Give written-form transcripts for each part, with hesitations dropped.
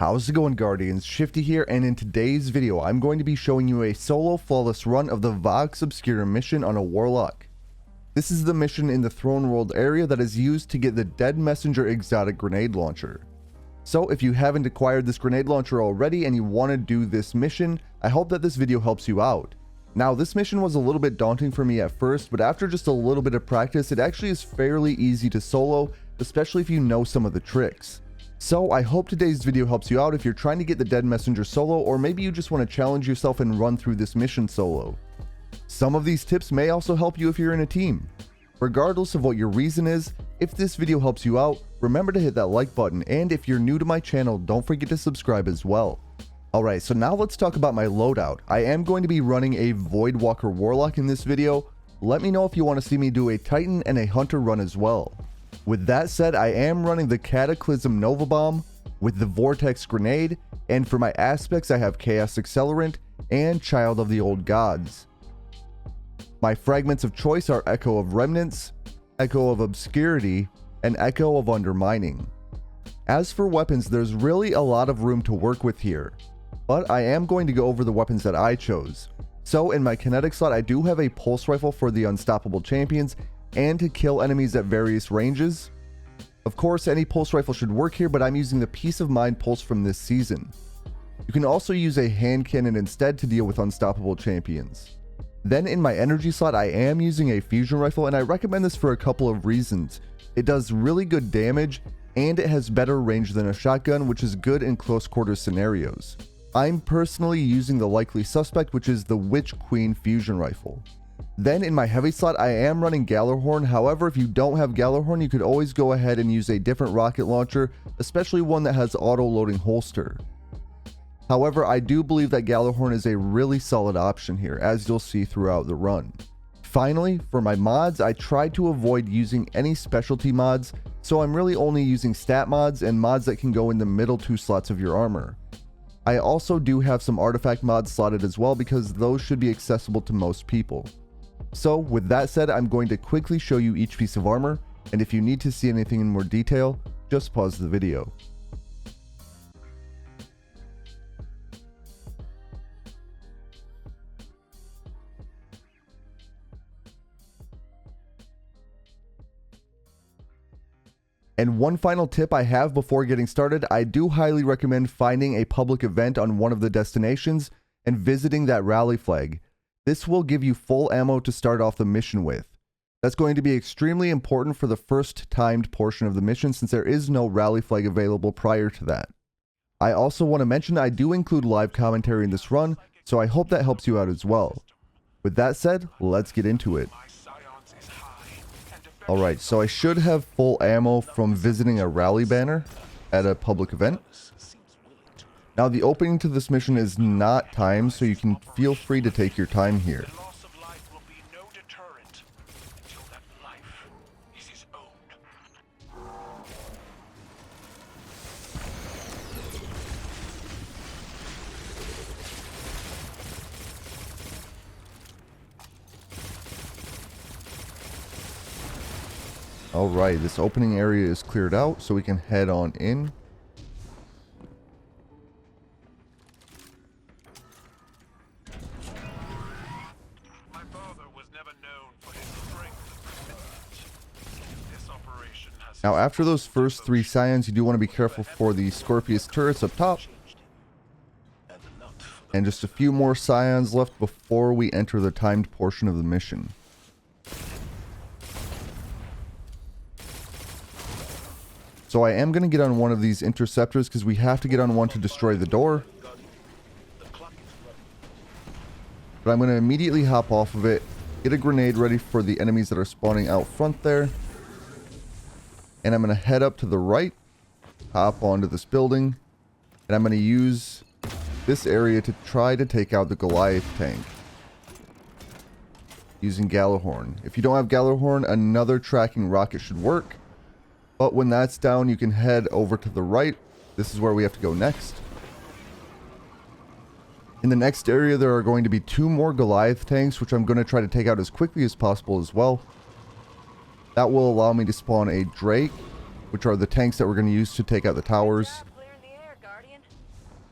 How's it going, Guardians? Shifty here, and in today's video I'm going to be showing you a solo flawless run of the Vox Obscura mission on a Warlock. This is the mission in the Throne World area that is used to get the Dead Messenger exotic grenade launcher. So if you haven't acquired this grenade launcher already and you want to do this mission, I hope that this video helps you out. Now, this mission was a little bit daunting for me at first, but after just a little bit of practice it actually is fairly easy to solo, especially if you know some of the tricks. So I hope today's video helps you out if you're trying to get the Dead Messenger solo, or maybe you just want to challenge yourself and run through this mission solo. Some of these tips may also help you if you're in a team. Regardless of what your reason is, if this video helps you out, remember to hit that like button, and if you're new to my channel, don't forget to subscribe as well. Alright, so now let's talk about my loadout. I am going to be running a Voidwalker Warlock in this video. Let me know if you want to see me do a Titan and a Hunter run as well. With that said, I am running the Cataclysm Nova Bomb with the Vortex Grenade, and for my aspects I have Chaos Accelerant and Child of the Old Gods. My fragments of choice are Echo of Remnants, Echo of Obscurity, and Echo of Undermining. As for weapons, there's really a lot of room to work with here, but I am going to go over the weapons that I chose. So in my kinetic slot I do have a pulse rifle for the unstoppable champions and to kill enemies at various ranges. Of course, any pulse rifle should work here, but I'm using the Peace of Mind pulse from this season. You can also use a hand cannon instead to deal with unstoppable champions. Then in my energy slot I am using a fusion rifle, and I recommend this for a couple of reasons. It does really good damage and it has better range than a shotgun, which is good in close quarters scenarios. I'm personally using the likely suspect, which is the Witch Queen fusion rifle. Then in my heavy slot I am running Gallarhorn. However, if you don't have Gallarhorn, you could always go ahead and use a different rocket launcher, especially one that has auto loading holster. However, I do believe that Gallarhorn is a really solid option here, as you'll see throughout the run. Finally, for my mods, I tried to avoid using any specialty mods, so I'm really only using stat mods and mods that can go in the middle two slots of your armor. I also do have some artifact mods slotted as well, because those should be accessible to most people. So with that said, I'm going to quickly show you each piece of armor, and if you need to see anything in more detail, just pause the video. And one final tip I have before getting started, I do highly recommend finding a public event on one of the destinations and visiting that rally flag. This will give you full ammo to start off the mission with. That's going to be extremely important for the first timed portion of the mission, since there is no rally flag available prior to that. I also want to mention I do include live commentary in this run, so I hope that helps you out as well. With that said, let's get into it. Alright, so I should have full ammo from visiting a rally banner at a public event. Now, the opening to this mission is not timed, so you can feel free to take your time here. Alright, this opening area is cleared out, so we can head on in. Now, after those first three scions, you do want to be careful for the Scorpius turrets up top. And just a few more scions left before we enter the timed portion of the mission. So I am going to get on one of these interceptors because we have to get on one to destroy the door. But I'm going to immediately hop off of it, get a grenade ready for the enemies that are spawning out front there. And I'm going to head up to the right, hop onto this building, and I'm going to use this area to try to take out the Goliath tank using Gallarhorn. If you don't have Gallarhorn, another tracking rocket should work. But when that's down, you can head over to the right. This is where we have to go next. In the next area, there are going to be two more Goliath tanks, which I'm going to try to take out as quickly as possible as well. That will allow me to spawn a Drake, which are the tanks that we're going to use to take out the towers.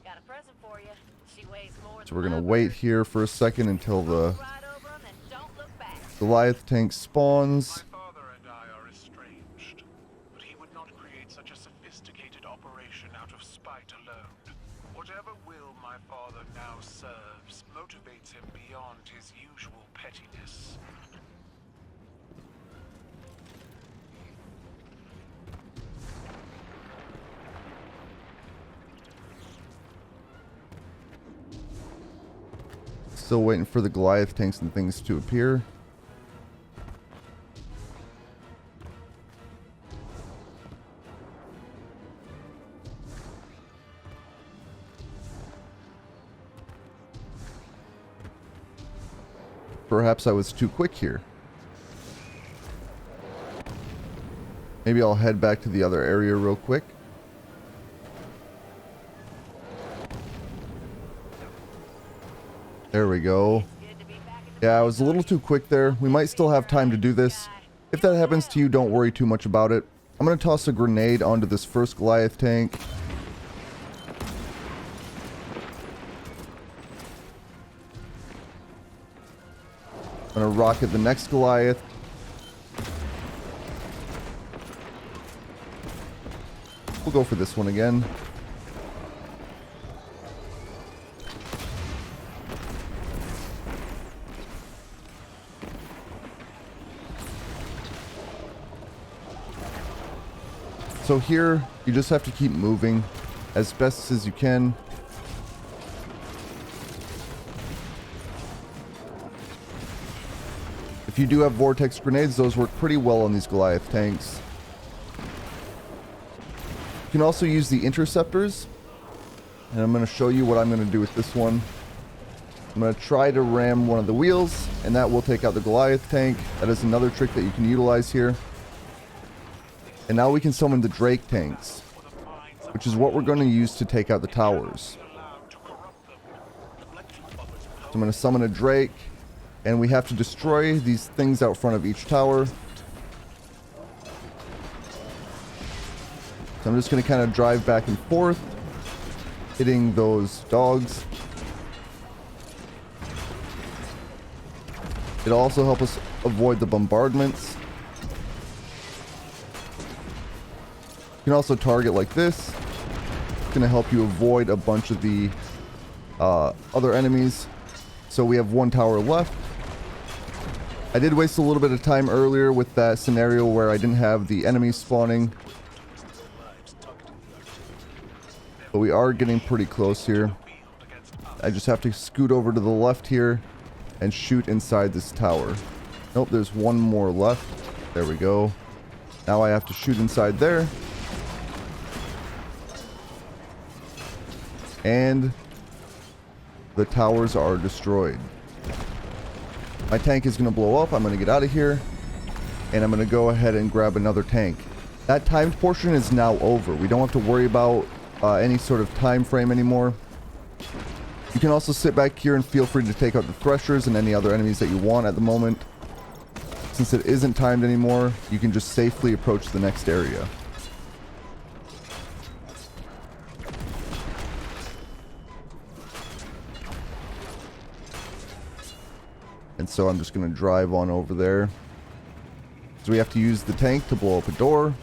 Got a present for you. She weighs more So we're gonna wait here for a second until the right over 'em and don't look back. Goliath tank spawns. My father and I are estranged, but he would not create such a sophisticated operation out of spite alone. Whatever will my father now serves motivates him beyond his usual pettiness. Still waiting for the Goliath tanks and things to appear. Perhaps I was too quick here. Maybe I'll head back to the other area real quick. There we go. Yeah, I was a little too quick there. We might still have time to do this. If that happens to you, don't worry too much about it. I'm going to toss a grenade onto this first Goliath tank. I'm going to rocket the next Goliath. We'll go for this one again. So here, you just have to keep moving as best as you can. If you do have vortex grenades, those work pretty well on these Goliath tanks. You can also use the interceptors, and I'm going to show you what I'm going to do with this one. I'm going to try to ram one of the wheels, and that will take out the Goliath tank. That is another trick that you can utilize here. And now we can summon the Drake tanks, which is what we're going to use to take out the towers. So I'm going to summon a Drake, and we have to destroy these things out front of each tower. So I'm just going to kind of drive back and forth, hitting those dogs. It'll also help us avoid the bombardments. You can also target like this. It's going to help you avoid a bunch of the other enemies. So we have one tower left. I did waste a little bit of time earlier with that scenario where I didn't have the enemies spawning. But we are getting pretty close here. I just have to scoot over to the left here and shoot inside this tower. Nope, there's one more left. There we go. Now I have to shoot inside there. And the towers are destroyed. My tank is going to blow up. I'm going to get out of here. And I'm going to go ahead and grab another tank. That timed portion is now over. We don't have to worry about any sort of time frame anymore. You can also sit back here and feel free to take out the threshers and any other enemies that you want at the moment. Since it isn't timed anymore, you can just safely approach the next area. And so I'm just going to drive on over there. So we have to use the tank to blow up a door.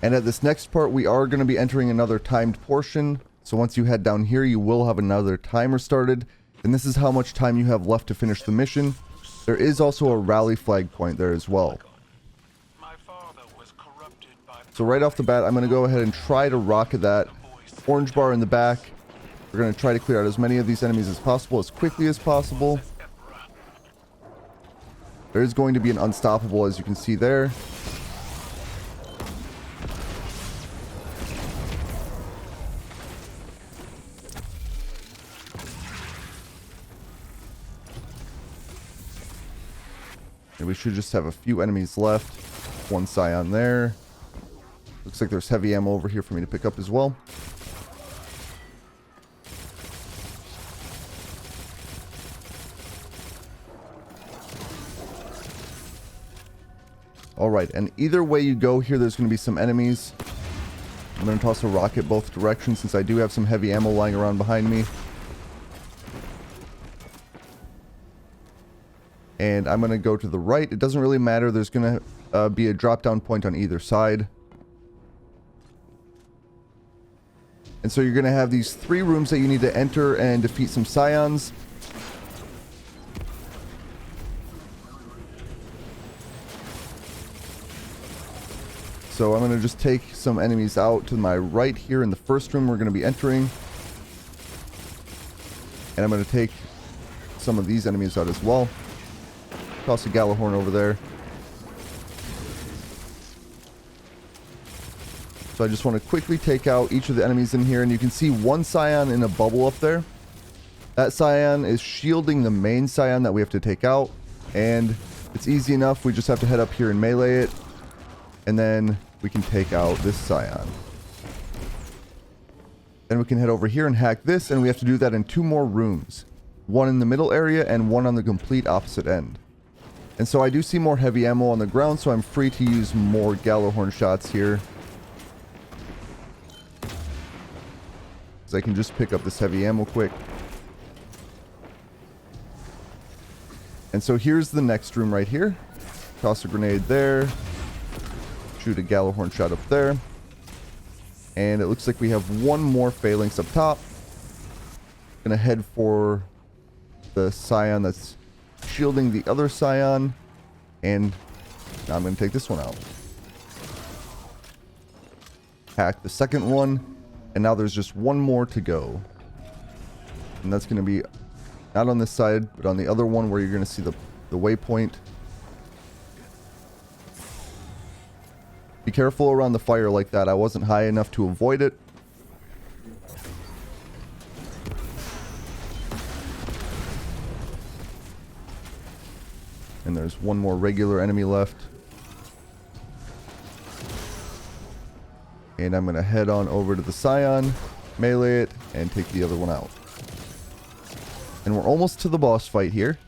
And at this next part, we are going to be entering another timed portion. So once you head down here, you will have another timer started. And this is how much time you have left to finish the mission. There is also a rally flag point there as well. So right off the bat, I'm going to go ahead and try to rocket that orange bar in the back. We're going to try to clear out as many of these enemies as possible, as quickly as possible. There is going to be an unstoppable, as you can see there. And we should just have a few enemies left. One scion there. Looks like there's heavy ammo over here for me to pick up as well. Alright, and either way you go here, there's going to be some enemies. I'm going to toss a rocket both directions since I do have some heavy ammo lying around behind me. And I'm going to go to the right. It doesn't really matter. There's going to be a drop down point on either side. And so you're going to have these 3 rooms that you need to enter and defeat some scions. So I'm going to just take some enemies out to my right here in the first room we're going to be entering. And I'm going to take some of these enemies out as well. Toss a Galahorn over there. So I just want to quickly take out each of the enemies in here. And you can see one scion in a bubble up there. That scion is shielding the main scion that we have to take out. And it's easy enough. We just have to head up here and melee it. And then we can take out this scion. Then we can head over here and hack this, and we have to do that in 2 more rooms. One in the middle area and one on the complete opposite end. And so I do see more heavy ammo on the ground, so I'm free to use more Galahorn shots here. So I can just pick up this heavy ammo quick. And so here's the next room right here. Toss a grenade there. Shoot a Galahorn shot up there. And it looks like we have one more phalanx up top. Gonna head for the scion that's shielding the other scion. And now I'm gonna take this one out. Hack the second one. And now there's just one more to go. And that's gonna be not on this side, but on the other one where you're gonna see the waypoint. Be careful around the fire like that. I wasn't high enough to avoid it. And there's one more regular enemy left. And I'm going to head on over to the scion, melee it, and take the other one out. And we're almost to the boss fight here.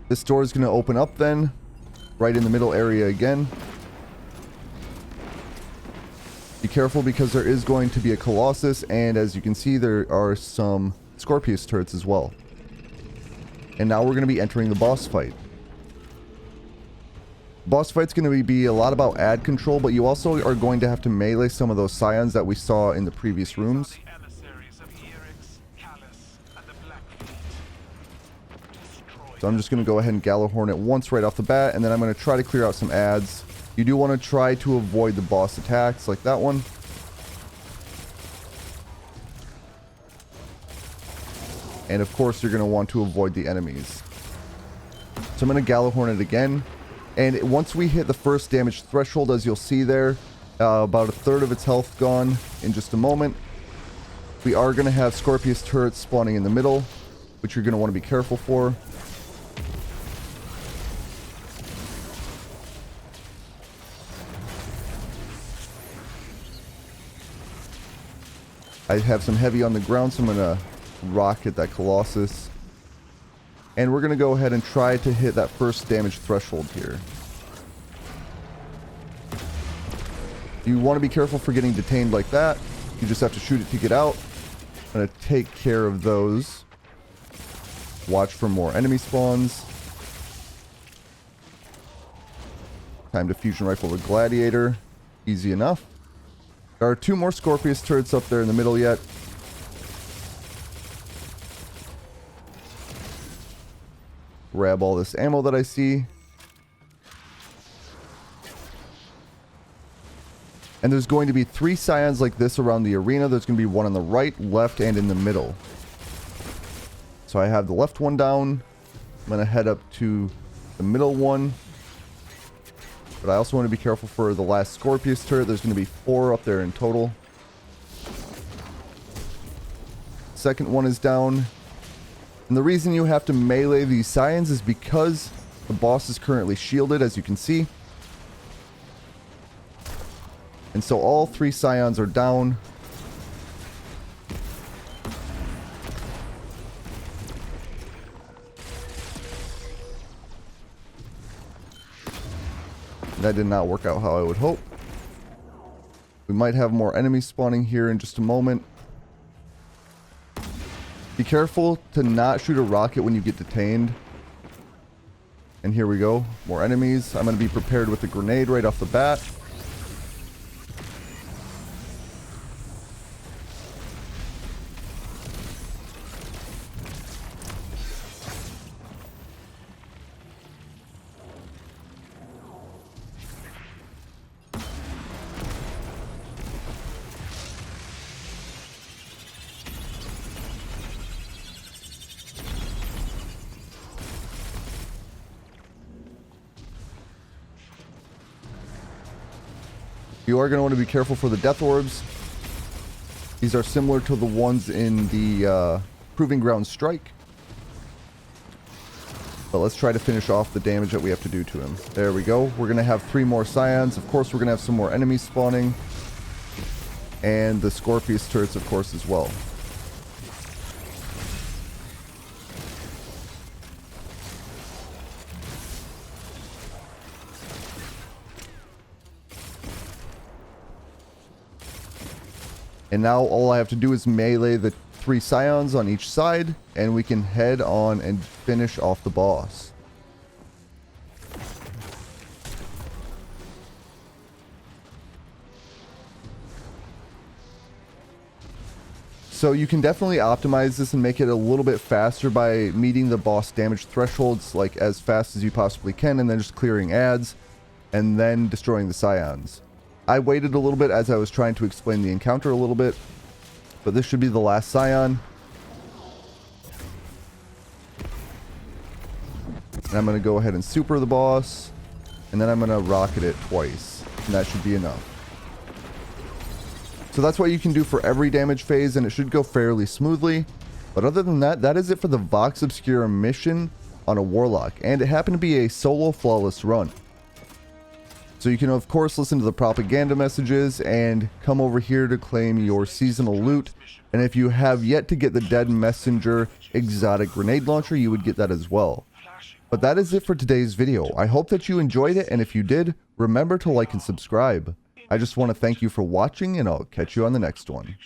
This door is going to open up then, right in the middle area again. Be careful because there is going to be a Colossus, and as you can see, there are some Scorpius turrets as well. And now we're going to be entering the boss fight. Boss fight's going to be a lot about ad control, but you also are going to have to melee some of those scions that we saw in the previous rooms. So I'm just going to go ahead and Galahorn it once right off the bat, and then I'm going to try to clear out some ads. You do want to try to avoid the boss attacks like that one. And of course you're going to want to avoid the enemies. So I'm going to Galahorn it again. And once we hit the first damage threshold, as you'll see there, about a third of its health gone in just a moment. We are going to have Scorpius turrets spawning in the middle, which you're going to want to be careful for. I have some heavy on the ground, so I'm going to rocket that Colossus. And we're going to go ahead and try to hit that first damage threshold here. You want to be careful for getting detained like that. You just have to shoot it to get out. I'm going to take care of those. Watch for more enemy spawns. Time to fusion rifle the Gladiator. Easy enough. There are 2 more Scorpius turrets up there in the middle yet. Grab all this ammo that I see. And there's going to be 3 scions like this around the arena. There's going to be one on the right, left, and in the middle. So I have the left one down. I'm going to head up to the middle one. But I also want to be careful for the last Scorpius turret. There's going to be 4 up there in total. Second one is down. And the reason you have to melee these scions is because the boss is currently shielded, as you can see. And so all 3 scions are down. That did not work out how I would hope. We might have more enemies spawning here in just a moment. Be careful to not shoot a rocket when you get detained. And here we go. More enemies. I'm going to be prepared with a grenade right off the bat. You are going to want to be careful for the death orbs. These are similar to the ones in the Proving Ground Strike. But let's try to finish off the damage that we have to do to him. There we go. We're going to have 3 more Scions. Of course, we're going to have some more enemies spawning. And the Scorpius turrets, of course, as well. And now all I have to do is melee the 3 Scions on each side, and we can head on and finish off the boss. So you can definitely optimize this and make it a little bit faster by meeting the boss damage thresholds like as fast as you possibly can, and then just clearing ads, and then destroying the Scions. I waited a little bit as I was trying to explain the encounter a little bit, but this should be the last Scion. And I'm going to go ahead and super the boss, and then I'm going to rocket it twice, and that should be enough. So that's what you can do for every damage phase, and it should go fairly smoothly. But other than that, that is it for the Vox Obscura mission on a Warlock, and it happened to be a solo flawless run. So you can of course listen to the propaganda messages and come over here to claim your seasonal loot. And if you have yet to get the Dead Messenger exotic grenade launcher, you would get that as well. But that is it for today's video. I hope that you enjoyed it, and if you did, remember to like and subscribe. I just want to thank you for watching, and I'll catch you on the next one.